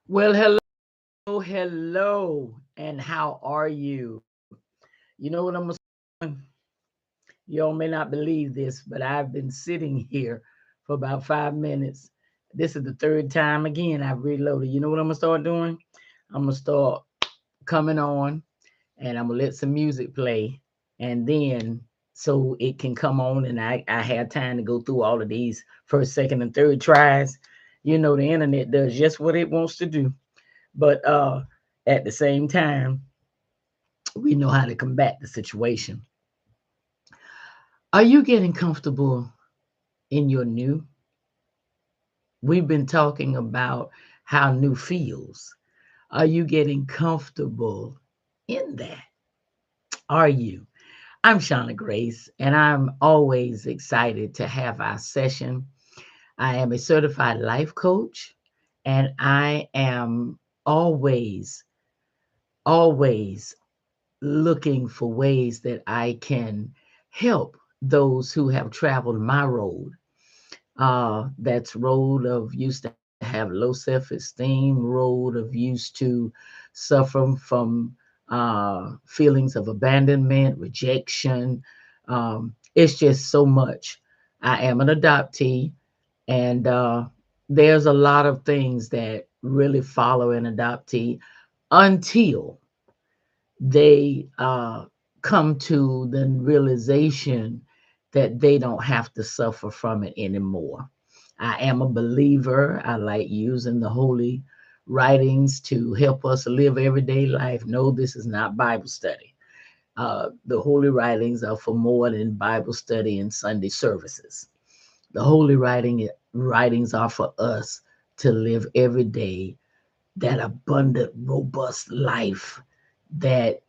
Well, hello, and how are you? You know what I'm saying? Y'all may not believe this, but I've been sitting here for about 5 minutes. This is the third time again I've reloaded. You know what I'm gonna start doing? I'm gonna start coming on, and I'm gonna let some music play, and then so it can come on, and I have time to go through all of these first, second, and third tries. You know, the internet does just what it wants to do. But at the same time, we know how to combat the situation. Are you getting comfortable in your new? We've been talking about how new feels. Are you getting comfortable in that? Are you? I'm Shauna Grace, and I'm always excited to have our session. I am a certified life coach, and I am always, always looking for ways that I can help those who have traveled my road. That's road of used to have low self-esteem, road of used to suffer from feelings of abandonment, rejection. It's just so much. I am an adoptee, and there's a lot of things that really follow an adoptee until they come to the realization that they don't have to suffer from it anymore. I am a believer. I like using the holy writings to help us live everyday life. No, this is not Bible study. The holy writings are for more than Bible study and Sunday services. The holy writings are for us to live every day that abundant, robust life that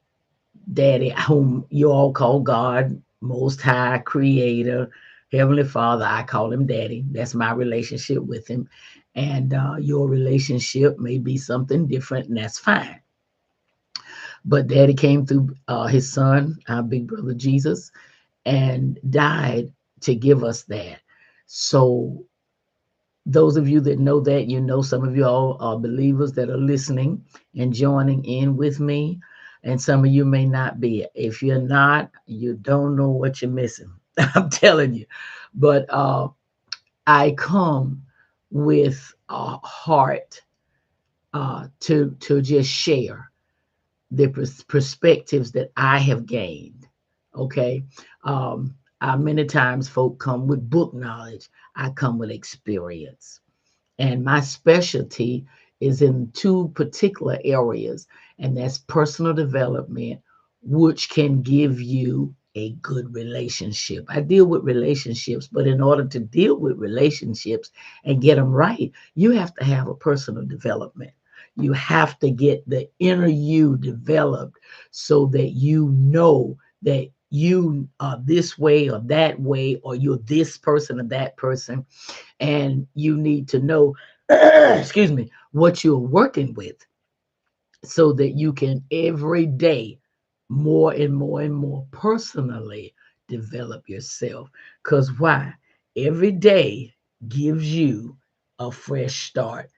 Daddy, whom you all call God, Most High, Creator, Heavenly Father. I call him Daddy. That's my relationship with him. And your relationship may be something different, and that's fine. But Daddy came through his son, our big brother Jesus, and died to give us that. So, those of you that know that, you know, some of you all are believers that are listening and joining in with me, and some of you may not be. If you're not, you don't know what you're missing. I'm telling you. But I come with a heart to just share the perspectives that I have gained. Okay. Many times folk come with book knowledge. I come with experience. And my specialty is in two particular areas, and that's personal development, which can give you a good relationship. I deal with relationships, but in order to deal with relationships and get them right, you have to have a personal development. You have to get the inner you developed so that you know that you are this way or that way, or you're this person or that person, and you need to know excuse me, what you're working with so that you can every day more and more and more personally develop yourself. Because why? Every day gives you a fresh start.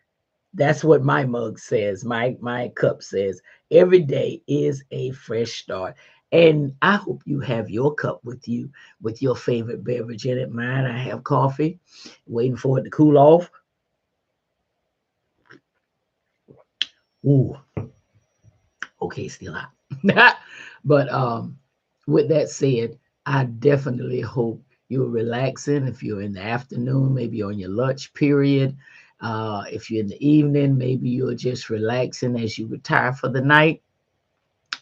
That's what my mug says, my cup says. Every day is a fresh start. And I hope you have your cup with you with your favorite beverage in it. Mine, I have coffee, waiting for it to cool off. Ooh, okay, still hot. But with that said, I definitely hope you're relaxing. If you're in the afternoon, maybe on your lunch period. If you're in the evening, maybe you're just relaxing as you retire for the night,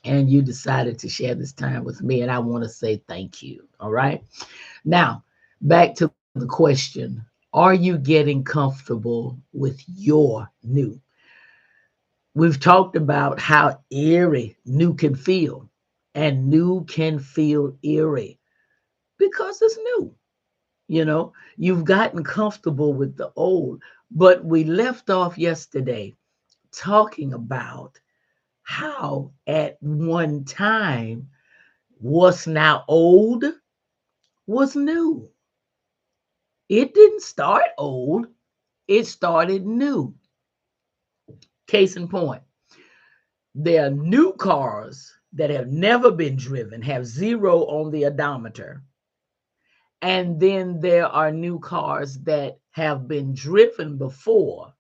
and you decided to share this time with me. And I want to say thank you. All right. Now, back to the question. Are you getting comfortable with your new? We've talked about how eerie new can feel, and new can feel eerie because it's new. You know, you've gotten comfortable with the old, but we left off yesterday talking about how at one time what's now old was new. It didn't start old, it started new. Case in point, there are new cars that have never been driven, have zero on the odometer. And then there are new cars that have been driven before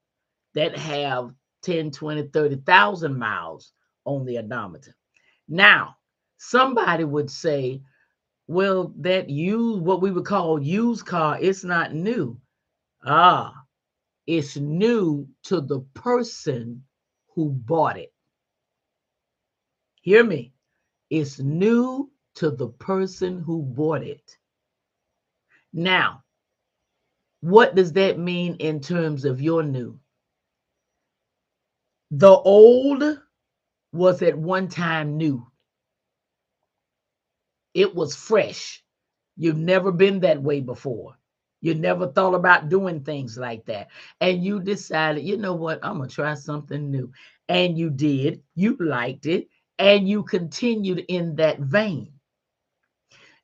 that have 10, 20, 30,000 miles on the odometer. Now, somebody would say, well, that used, what we would call used car, it's not new. Ah, it's new to the person who bought it. Hear me. It's new to the person who bought it. Now, what does that mean in terms of your new? The old was at one time new. It was fresh. You've never been that way before. You never thought about doing things like that. And you decided, you know what, I'm going to try something new. And you did. You liked it. And you continued in that vein.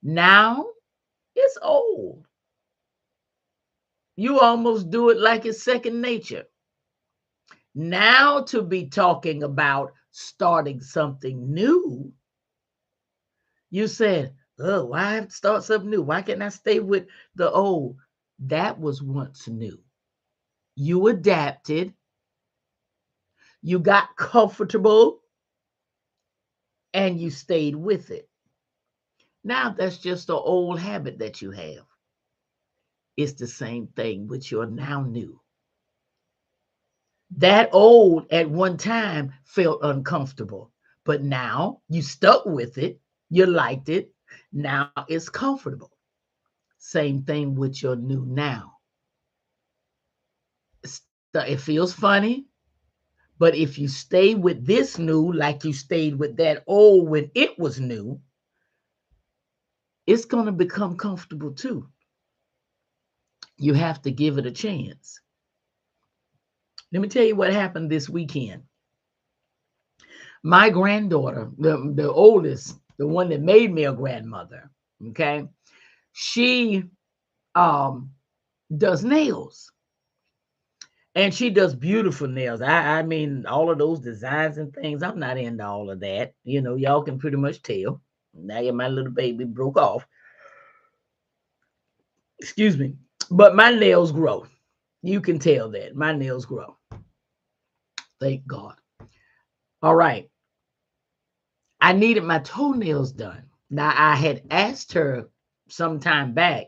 Now it's old. You almost do it like it's second nature. Now to be talking about starting something new, you said, oh, why have to start something new? Why can't I stay with the old? That was once new. You adapted, you got comfortable, and you stayed with it. Now that's just an old habit that you have. It's the same thing with your now new. That old at one time felt uncomfortable, but now you stuck with it, you liked it, now it's comfortable. Same thing with your new now. It feels funny, but if you stay with this new like you stayed with that old when it was new, it's going to become comfortable too. You have to give it a chance. Let me tell you what happened this weekend. My granddaughter, the oldest, the one that made me a grandmother, okay, she um, does nails. And she does beautiful nails. I mean, all of those designs and things, I'm not into all of that. You know, y'all can pretty much tell. Now my little baby broke off. Excuse me. But my nails grow. You can tell that. My nails grow. Thank God. All right. I needed my toenails done. Now, I had asked her some time back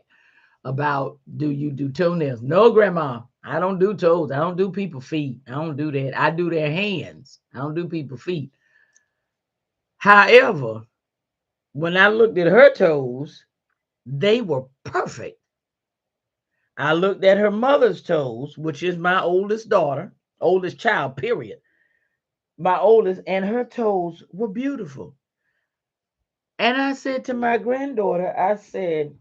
about, do you do toenails? No, Grandma, I don't do toes. I don't do people feet. I don't do that. I do their hands. I don't do people feet. However, when I looked at her toes, they were perfect. I looked at her mother's toes, which is my oldest daughter, oldest child, period. My oldest, and her toes were beautiful. And I said to my granddaughter, I said,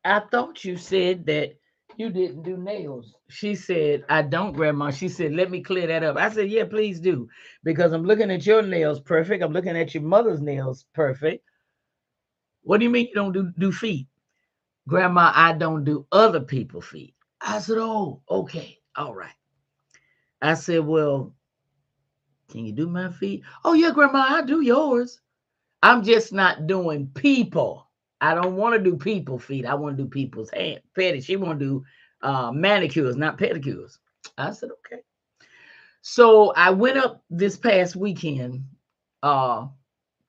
I thought you said that you didn't do nails. She said, I don't, Grandma. She said, let me clear that up. I said, yeah, please do. Because I'm looking at your nails perfect. I'm looking at your mother's nails perfect. What do you mean you don't do feet? Grandma, I don't do other people's feet. I said, oh, okay. All right. I said, well, can you do my feet? Oh, yeah, Grandma, I do yours. I'm just not doing people. I don't want to do people feet. I want to do people's hand petty. She want to do manicures, not pedicures. I said, okay. So I went up this past weekend uh,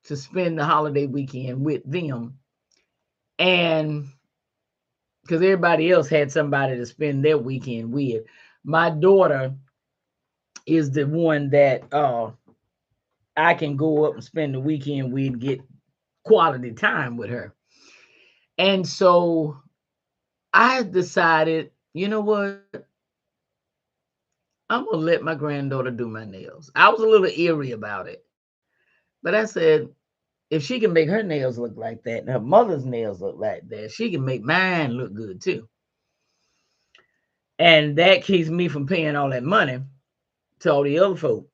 to spend the holiday weekend with them. And because everybody else had somebody to spend their weekend with, my daughter is the one that I can go up and spend the weekend with, get quality time with her. And so I decided, you know what? I'm gonna let my granddaughter do my nails. I was a little eerie about it, but I said, if she can make her nails look like that and her mother's nails look like that, she can make mine look good too. And that keeps me from paying all that money to all the other folk.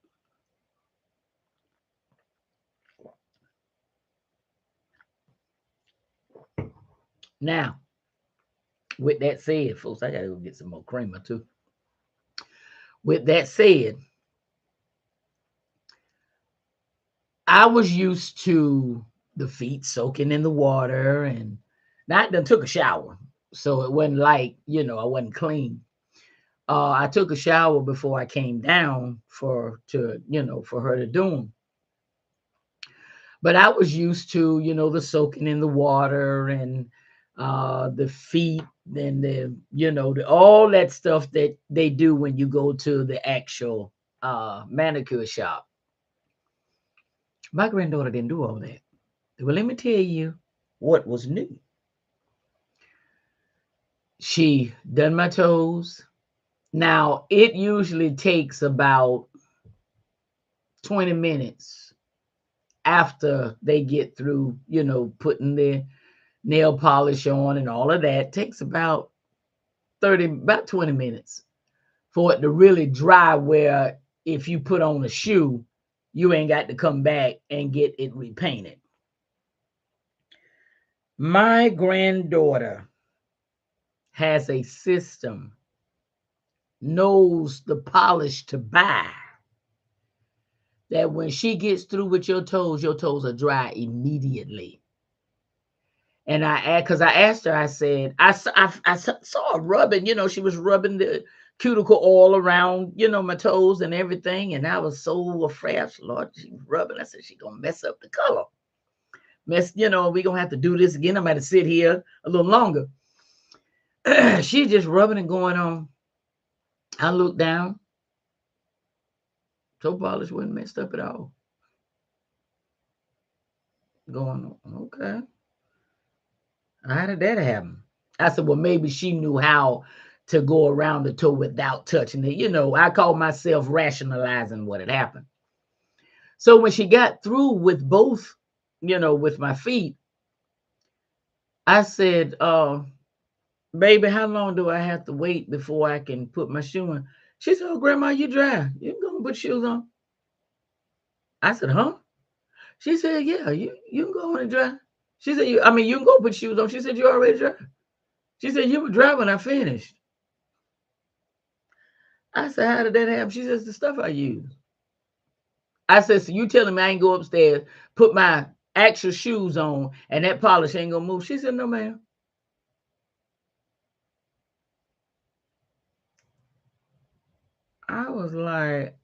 Now, with that said, folks, I gotta go get some more creamer too. With that said, I was used to the feet soaking in the water, and not done took a shower. So it wasn't like, I wasn't clean. I took a shower before I came down for her to do them. But I was used to, the soaking in the water and the feet and all that stuff that they do when you go to the actual manicure shop. My granddaughter didn't do all that. Well, let me tell you what was new. She done my toes. Now, it usually takes about 20 minutes after they get through, putting their nail polish on and all of that. Takes about 20 minutes for it to really dry, where if you put on a shoe, you ain't got to come back and get it repainted. My granddaughter has a system, knows the polish to buy, that when she gets through with your toes are dry immediately. And because I asked her, I said, I saw her rubbing, she was rubbing the cuticle oil around, my toes and everything. And I was so afraid. I said, Lord, she was rubbing. I said, she going to mess up the color. We going to have to do this again. I'm going to sit here a little longer. She just rubbing and going on. I looked down. Toe polish wasn't messed up at all. Going on, okay. How did that happen? I said, well, maybe she knew how to go around the toe without touching it. I call myself rationalizing what had happened. So when she got through with both, with my feet, I said, baby, how long do I have to wait before I can put my shoe on? She said, oh, Grandma, you dry. You can go and put shoes on. I said, huh? She said, yeah, you can go on and dry. She said, you can go put shoes on. She said, you already dry. She said, you were dry when I finished. I said, how did that happen? She says, the stuff I use. I said, so you telling me I ain't go upstairs, put my actual shoes on, and that polish ain't gonna move? She said, no, ma'am. I was like,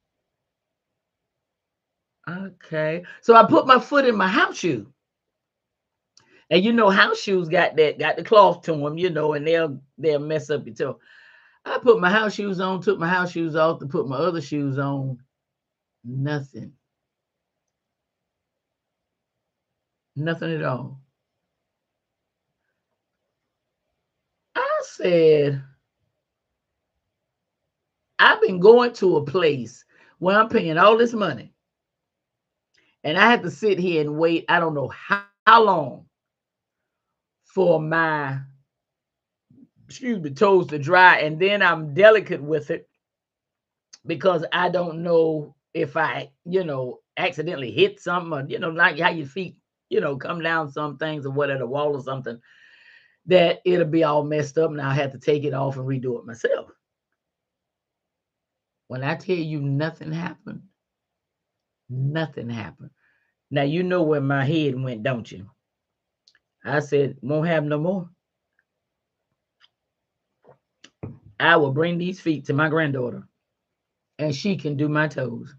okay. So I put my foot in my house shoe. And house shoes got the cloth to them, and they'll mess up your toe. I put my house shoes on, took my house shoes off to put my other shoes on. Nothing. Nothing at all. I said, I've been going to a place where I'm paying all this money, and I have to sit here and wait, I don't know how long, for my toes to dry. And then I'm delicate with it because I don't know if I, accidentally hit something, or, like how your feet, come down some things or whatever, the wall or something, that it'll be all messed up and I'll have to take it off and redo it myself. When I tell you nothing happened, nothing happened. Now you know where my head went, don't you? I said, won't have no more. I will bring these feet to my granddaughter and she can do my toes.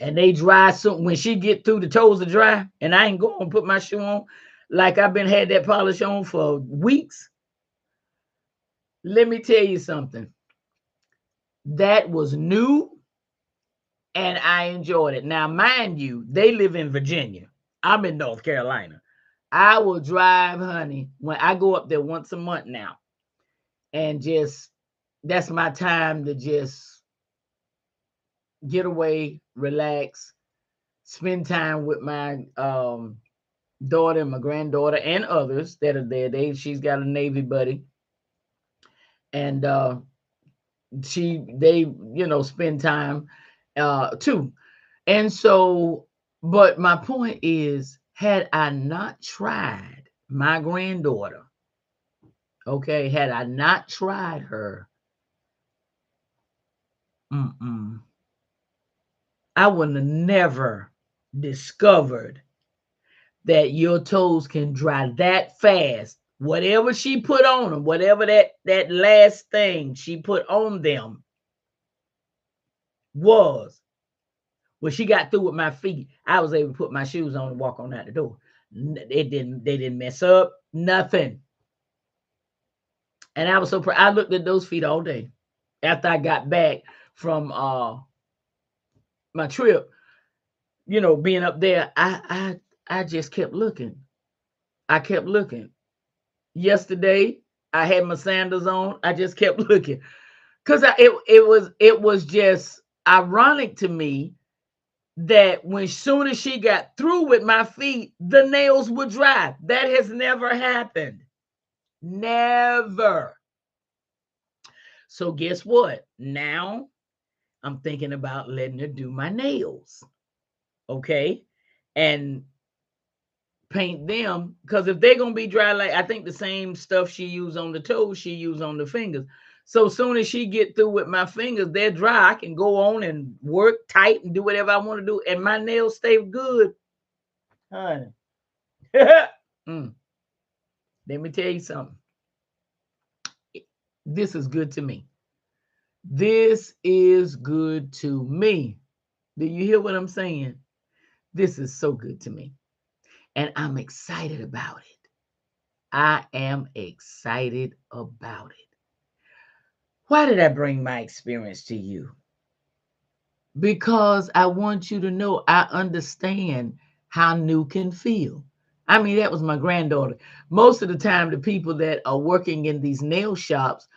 And they dry soon. When she get through, the toes are dry, and I ain't going to put my shoe on like I've been had that polish on for weeks. Let me tell you something. That was new and I enjoyed it. Now, mind you, they live in Virginia. I'm in North Carolina. I will drive, honey, when I go up there once a month now, and just that's my time to just get away, relax, spend time with my daughter and my granddaughter and others that are there. She's got a Navy buddy, and they spend time too. And so, but my point is, had I not tried my granddaughter, okay, had I not tried her, I would have never discovered that your toes can dry that fast. Whatever she put on them, whatever that last thing she put on them was, when she got through with my feet, I was able to put my shoes on and walk on out the door. They didn't mess up nothing. And I was so proud. I looked at those feet all day after I got back from my trip. You know, being up there, I just kept looking. I kept looking. Yesterday, I had my sandals on. I just kept looking because it was just ironic to me that when soon as she got through with my feet, the nails would dry. That has never happened. Never. So guess what? Now I'm thinking about letting her do my nails. Okay. And paint them, because if they're gonna be dry, like I think the same stuff she used on the toes, she used on the fingers. So soon as she get through with my fingers, they're dry. I can go on and work tight and do whatever I want to do, and my nails stay good, honey. Mm. Let me tell you something. This is good to me. This is good to me. Do you hear what I'm saying? This is so good to me. And I'm excited about it. I am excited about it. Why did I bring my experience to you? Because I want you to know I understand how new can feel. I mean, that was my granddaughter. Most of the time, the people that are working in these nail shops,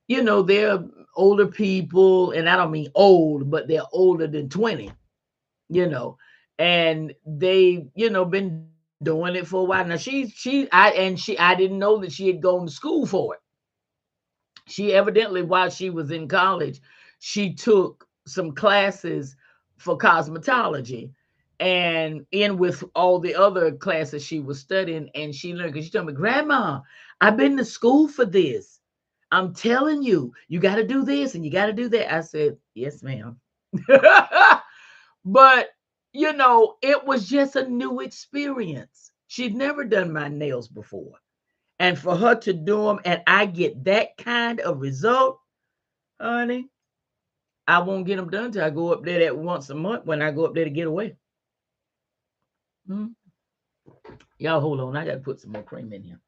you know, they're older people, and I don't mean old, but they're older than 20, you know, and they, you know, been doing it for a while. Now I didn't know that she had gone to school for it. She evidently, while she was in college, she took some classes for cosmetology, and in with all the other classes she was studying, and she learned, because she told me, Grandma, I've been to school for this. I'm telling you, you got to do this and you got to do that. I said, yes, ma'am. But, you know, it was just a new experience. She'd never done my nails before. And for her to do them and I get that kind of result, honey, I won't get them done till I go up there that once a month when I go up there to get away. Hmm? Y'all hold on. I got to put some more cream in here.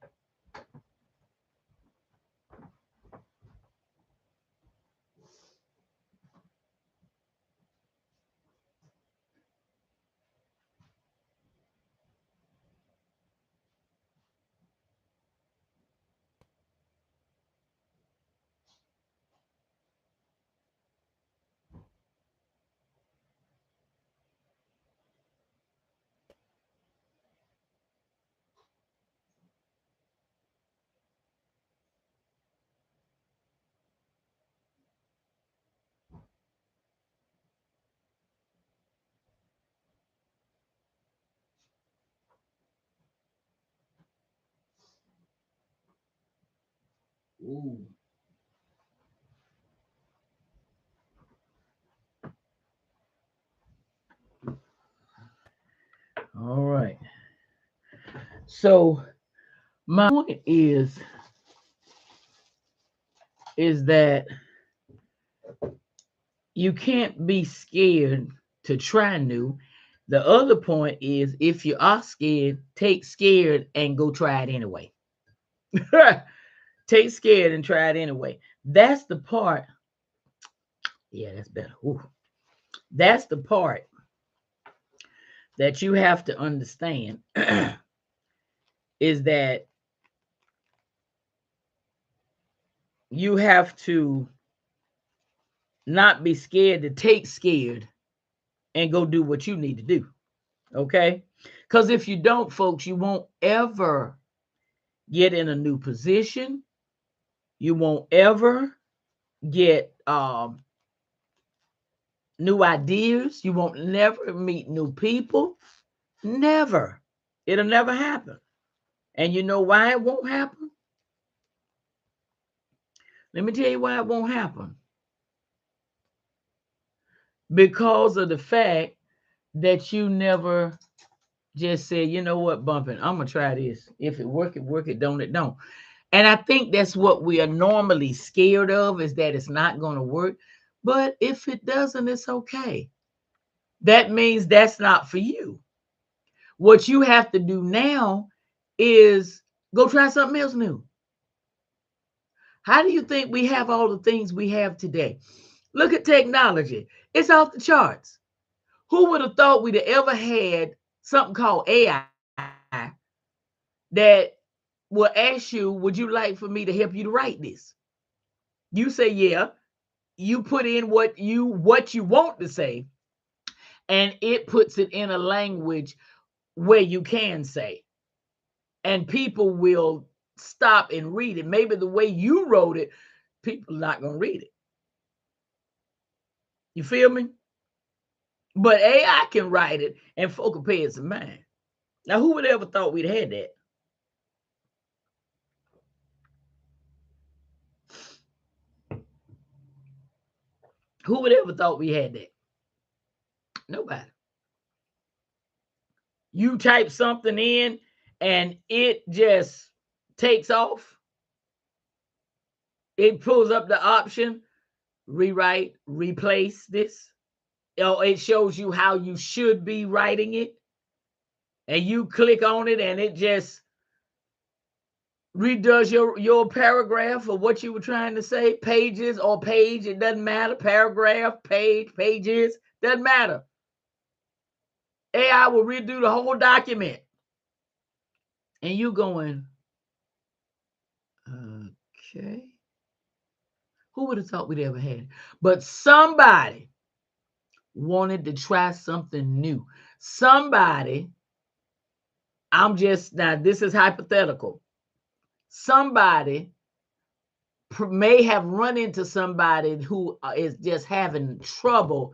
Ooh. All right. So my point is that you can't be scared to try new. The other point is, if you are scared, take scared and go try it anyway. Take scared and try it anyway. That's the part. Yeah, that's better. Ooh. That's the part that you have to understand is that you have to not be scared to take scared and go do what you need to do. Okay? Because if you don't, folks, you won't ever get in a new position. You won't ever get new ideas. You won't never meet new people. Never. It'll never happen. And you know why it won't happen? Let me tell you why it won't happen. because of the fact that you never just said, you know what, bumping, I'm gonna try this. If it work, it work. It don't, it don't. And I think that's what we are normally scared of, is that it's not going to work. But if it doesn't, it's okay. That means that's not for you. What you have to do now is go try something else new. How do you think we have all the things we have today? Look at technology. It's off the charts. Who would have thought we'd have ever had something called AI that will ask you, would you like for me to help you to write this? You say, yeah. You put in what you want to say, and it puts it in a language where you can say, and people will stop and read it. Maybe the way you wrote it, people are not going to read it. You feel me? But AI can write it, and folk will pay it some mind. Now, who would ever thought we'd had that? Who would ever thought we had that? Nobody. You type something in, and it just takes off. It pulls up the option, rewrite, replace this. It shows you how you should be writing it. And you click on it, and it just redoes your paragraph of what you were trying to say. Pages or page, it doesn't matter. Paragraph, page, pages, doesn't matter. AI will redo the whole document. And you going, okay. Who would have thought we'd ever had it? But somebody wanted to try something new. Somebody, now this is hypothetical. Somebody may have run into somebody who is just having trouble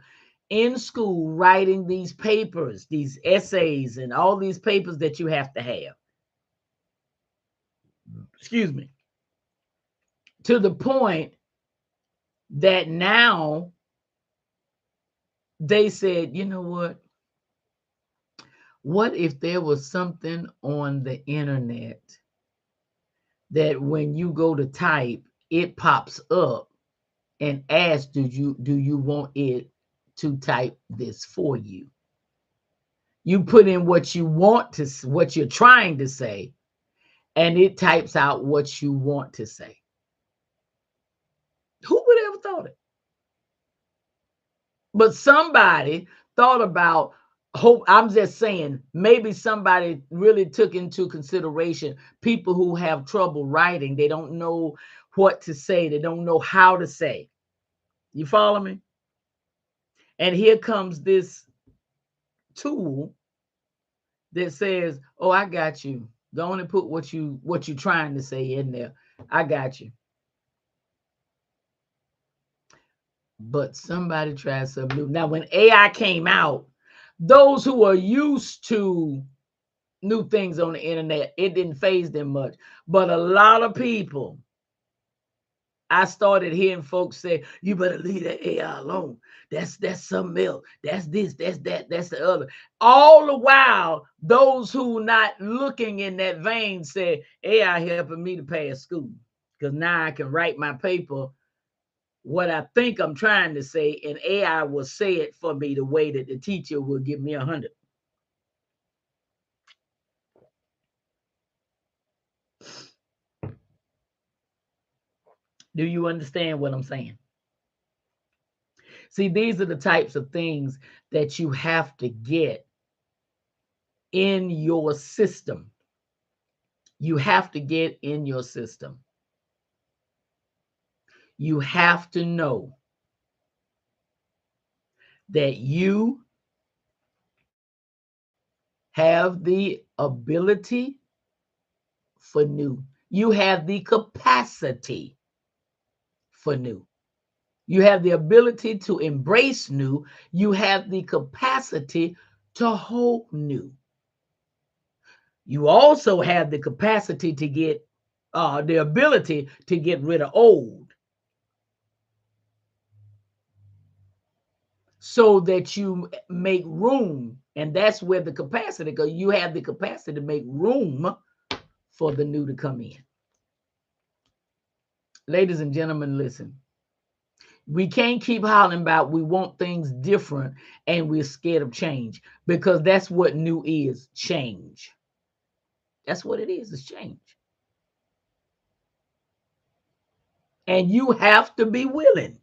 in school writing these papers, these essays, and all these papers that you have to have. Excuse me. To the point that now they said, you know what? What if there was something on the internet that when you go to type, it pops up and asks, do you want it to type this for you? You put in what you're trying to say, and it types out what you want to say. Who would ever thought it? But somebody thought about hope. I'm just saying, maybe somebody really took into consideration people who have trouble writing. They don't know what to say. They don't know how to say. You follow me? And here comes this tool that says, oh, I got you. Go on and put what you're trying to say in there. I got you. But somebody tried something new. Now, when AI came out, those who are used to new things on the internet, it didn't faze them much. But a lot of people, I started hearing folks say, you better leave that AI alone. That's something else. That's this, that's that, that's the other. All the while, those who not looking in that vein said, AI helping me to pass school. Because now I can write my paper what I think I'm trying to say, and AI will say it for me the way that the teacher will give me 100. Do you understand what I'm saying? See, these are the types of things that you have to get in your system. You have to get in your system. You have to know that you have the ability for new. You have the capacity for new. You have the ability to embrace new. You have the capacity to hold new. You also have the capacity to get the ability to get rid of old. so that you make room. And that's where the capacity goes. You have the capacity to make room for the new to come in. Ladies and gentlemen, listen. We can't keep hollering about we want things different and we're scared of change, because that's what new is, change. That's what it is, it's change. And you have to be willing.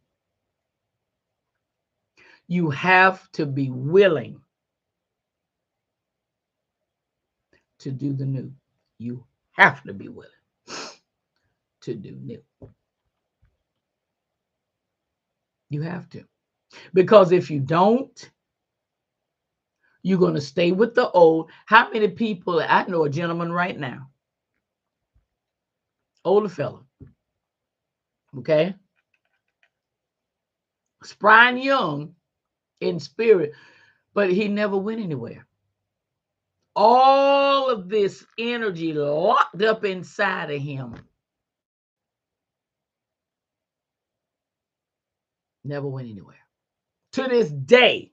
You have to be willing to do the new. You have to be willing to do new. You have to. Because if you don't, you're going to stay with the old. How many people, I know a gentleman right now, older fella, okay? Spry and young in spirit, but he never went anywhere. All of this energy locked up inside of him. Never went anywhere. To this day,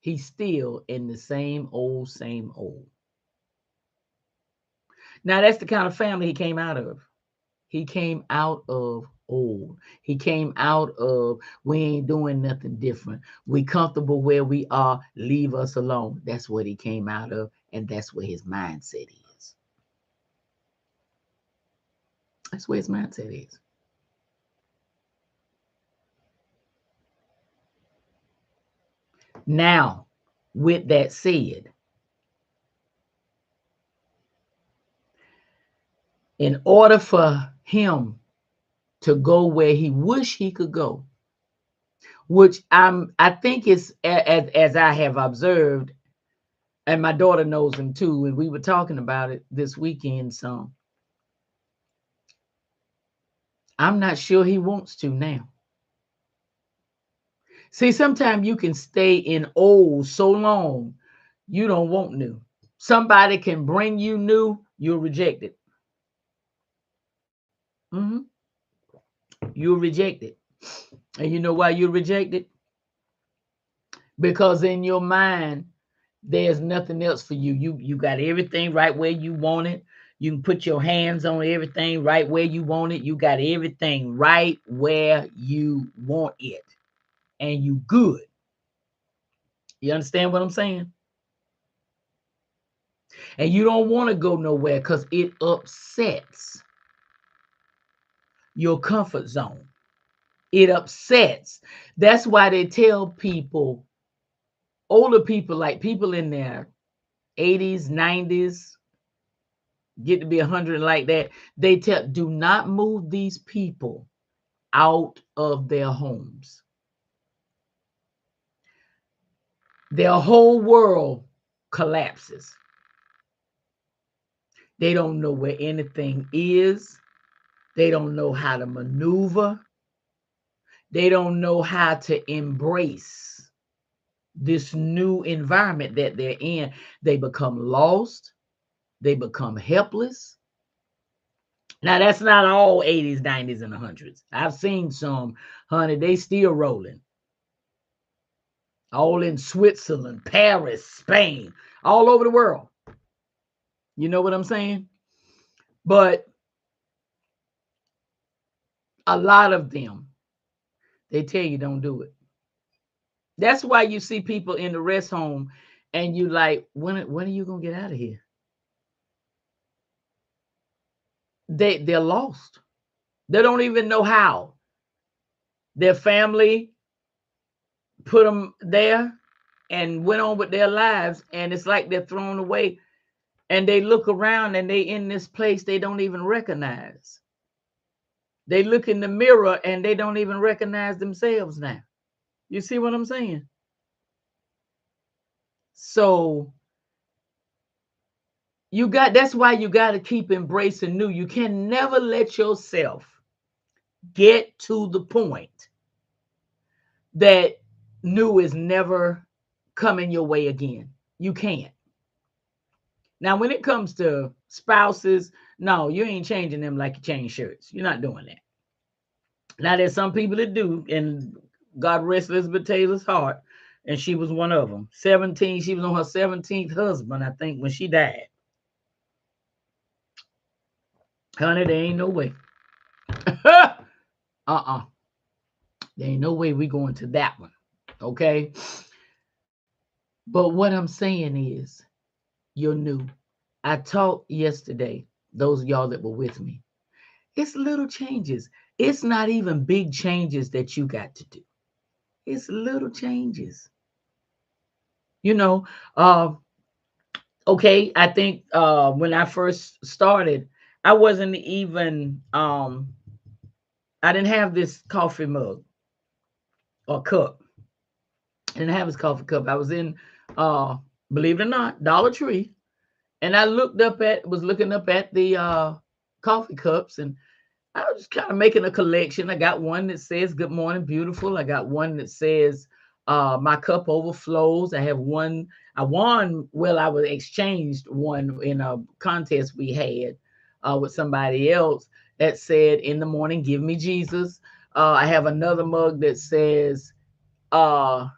he's still in the same old, same old. Now, that's the kind of family he came out of. He came out of old. He came out of, we ain't doing nothing different. We comfortable where we are. Leave us alone. That's what he came out of, and that's where his mindset is. That's where his mindset is. Now, with that said, in order for him to go where he wish he could go, which I think is, as I have observed, and my daughter knows him too, and we were talking about it this weekend some. I'm not sure he wants to now. See, sometimes you can stay in old so long, you don't want new. Somebody can bring you new, you'll reject it. You'll reject it. And you know why you reject it? Because in your mind, there's nothing else for you. You got everything right where you want it. You can put your hands on everything right where you want it. You got everything right where you want it. And you good. You understand what I'm saying? And you don't want to go nowhere because it upsets your comfort zone. It upsets. That's why they tell people, older people, like people in their 80s, 90s, get to be 100 like that, they tell, do not move these people out of their homes. Their whole world collapses. They don't know where anything is. They don't know how to maneuver. They don't know how to embrace this new environment that they're in. They become lost. They become helpless. Now, that's not all 80s, 90s, and 100s. I've seen some, honey, they still rolling. All in Switzerland, Paris, Spain, all over the world. You know what I'm saying? But a lot of them, they tell you don't do it. That's why you see people in the rest home and you like, when are you going to get out of here? They're lost. They don't even know how. Their family put them there and went on with their lives, and it's like they're thrown away. And they look around and they in this place they don't even recognize. They look in the mirror and they don't even recognize themselves now. You see what I'm saying? So that's why you got to keep embracing new. You can never let yourself get to the point that new is never coming your way again. You can't. Now, when it comes to spouses, no, you ain't changing them like you change shirts. You're not doing that. Now, there's some people that do, and God rest Elizabeth Taylor's heart, and she was one of them. 17, she was on her 17th husband, I think, when she died. Honey, there ain't no way. uh-uh. There ain't no way we going to that one. Okay. But what I'm saying is, you're new. I talked yesterday, those of y'all that were with me. It's little changes. It's not even big changes that you got to do. It's little changes. You know, okay, I think when I first started, I wasn't even I didn't have this coffee mug or cup. I didn't have this coffee cup. I was in believe it or not, Dollar Tree, and I was looking up at the coffee cups, and I was just kind of making a collection. I got one that says "Good morning, beautiful." I got one that says "My cup overflows." I have one. I won. Well, I was exchanged one in a contest we had with somebody else that said, "In the morning, give me Jesus." I have another mug that says, uh,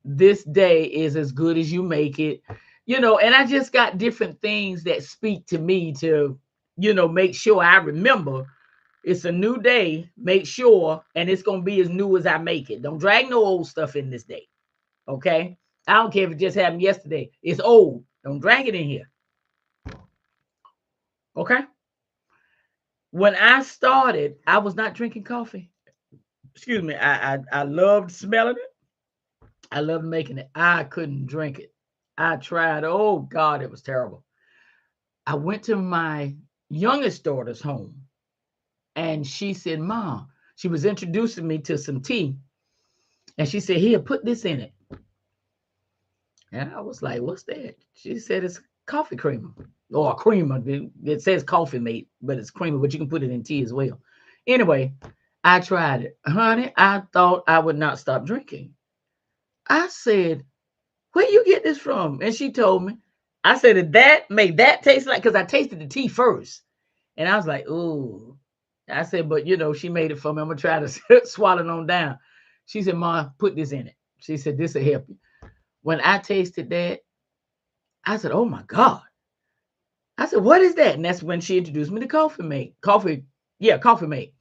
"This day is as good as you make it." And I just got different things that speak to me to, make sure I remember it's a new day. Make sure, and it's gonna be as new as I make it. Don't drag no old stuff in this day. Okay. I don't care if it just happened yesterday. It's old. Don't drag it in here. Okay. When I started, I was not drinking coffee. Excuse me. I loved smelling it. I loved making it. I couldn't drink it. I tried. Oh God, it was terrible. I went to my youngest daughter's home, and she said, "Mom," she was introducing me to some tea. And she said, "Here, put this in it." And I was like, "What's that?" She said, "It's coffee creamer or a creamer. It says coffee mate, but it's creamer, but you can put it in tea as well." Anyway, I tried it. Honey, I thought I would not stop drinking. I said, "Where you get this from?" And she told me. I said, "Did that make that taste like?" Because I tasted the tea first. And I was like, "Ooh." I said, "But she made it for me. I'm going to try to swallow it on down." She said, "Ma, put this in it." She said, "This will help you." When I tasted that, I said, "Oh my God." I said, "What is that?" And that's when she introduced me to Coffee Mate. Coffee Mate.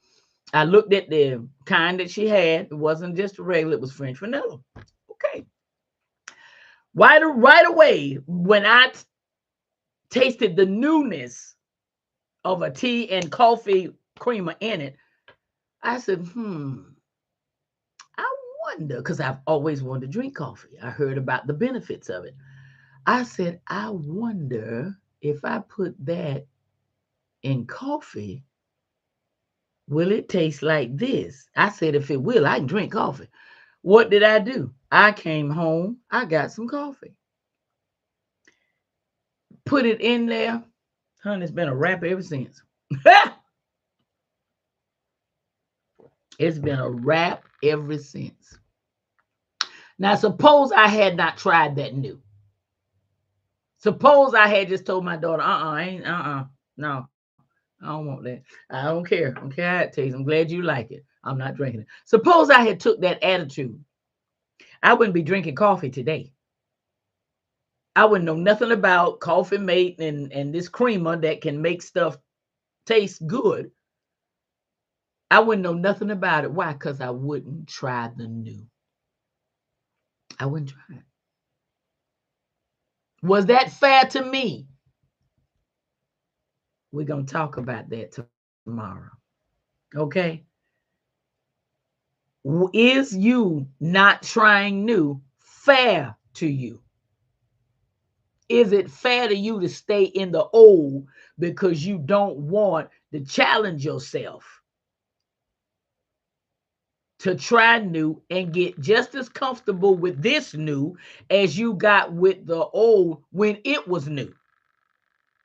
I looked at the kind that she had. It wasn't just a regular, it was French vanilla. Okay. Right away, when I tasted the newness of a tea and coffee creamer in it, I said, I wonder, because I've always wanted to drink coffee. I heard about the benefits of it. I said, I wonder if I put that in coffee, will it taste like this? I said, if it will, I can drink coffee. What did I do? I came home, I got some coffee, put it in there. Honey, it's been a wrap ever since. It's been a wrap ever since. Now, suppose I had not tried that new. Suppose I had just told my daughter, no, I don't want that. I don't care. I don't care how it tastes. I'm glad you like it. I'm not drinking it. Suppose I had took that attitude. I wouldn't be drinking coffee today. I wouldn't know nothing about Coffee Mate and this creamer that can make stuff taste good. I wouldn't know nothing about it. Why? Because I wouldn't try the new. I wouldn't try it. Was that fair to me? We're going to talk about that tomorrow. Okay? Is you not trying new fair to you? Is it fair to you to stay in the old because you don't want to challenge yourself to try new and get just as comfortable with this new as you got with the old when it was new?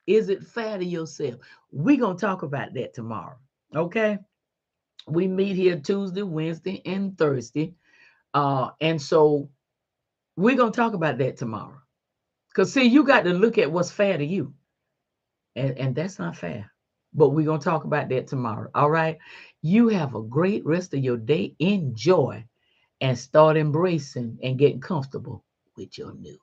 Is it fair to yourself? We're going to talk about that tomorrow. Okay? We meet here Tuesday, Wednesday, and Thursday. And so we're going to talk about that tomorrow. Because, see, you got to look at what's fair to you. And that's not fair. But we're going to talk about that tomorrow. All right? You have a great rest of your day. Enjoy. and start embracing and getting comfortable with your new.